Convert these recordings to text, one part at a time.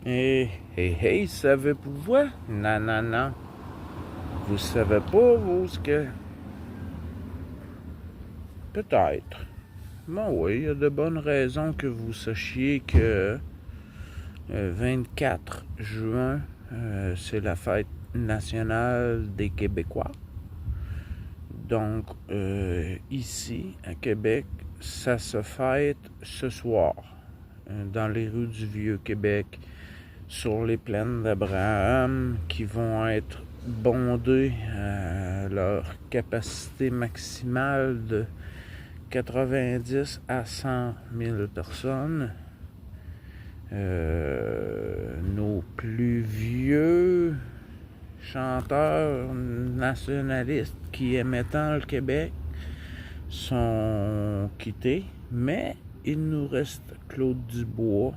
Hey, savez-vous quoi? Non, non, non. Vous savez pas, vous, ce que... Peut-être. Bon, oui, il y a de bonnes raisons que vous sachiez que 24 juin, c'est la fête nationale des Québécois. Donc, ici, à Québec, ça se fête ce soir, dans les rues du Vieux-Québec, sur les plaines d'Abraham, qui vont être bondées à leur capacité maximale de 90 à 100 000 personnes. Nos plus vieux chanteurs nationalistes qui aimaient tant le Québec sont quittés, mais il nous reste Claude Dubois.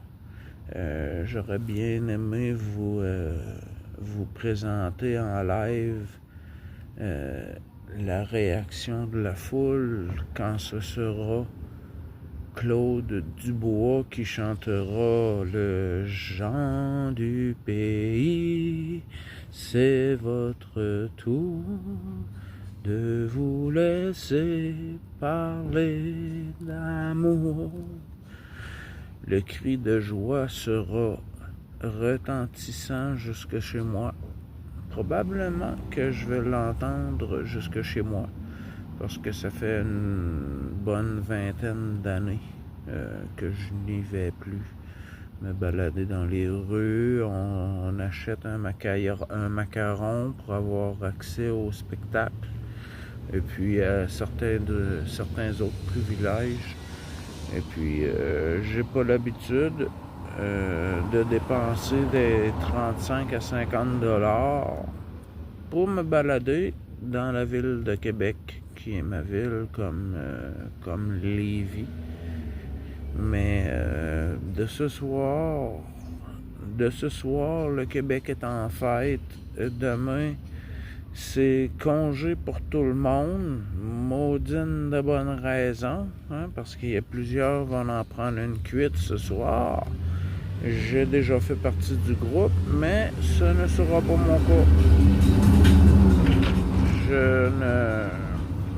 J'aurais bien aimé vous présenter en live la réaction de la foule quand ce sera Claude Dubois qui chantera le Jean du pays. C'est votre tour de vous laisser parler d'amour. Le cri de joie sera retentissant jusque chez moi. Probablement que je vais l'entendre jusque chez moi, parce que ça fait une bonne vingtaine d'années que je n'y vais plus me balader dans les rues. On achète un macaron pour avoir accès au spectacle, et puis à certains autres privilèges. Et puis, j'ai pas l'habitude de dépenser des 35 à 50 $ pour me balader dans la ville de Québec, qui est ma ville comme Lévis. Mais de ce soir, le Québec est en fête. Demain, c'est congé pour tout le monde, maudine de bonne raison, hein, parce qu'il y a plusieurs qui vont en prendre une cuite ce soir. J'ai déjà fait partie du groupe, mais ce ne sera pas mon cas.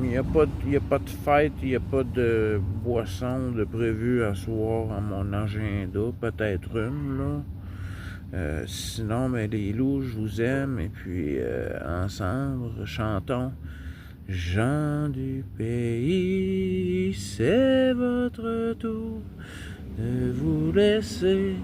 Il n'y a pas de fête, il n'y a pas de boisson de prévu à soir à mon agenda, peut-être une, là. Sinon, les loups, je vous aime, et puis ensemble, chantons Jean du pays, c'est votre tour de vous laisser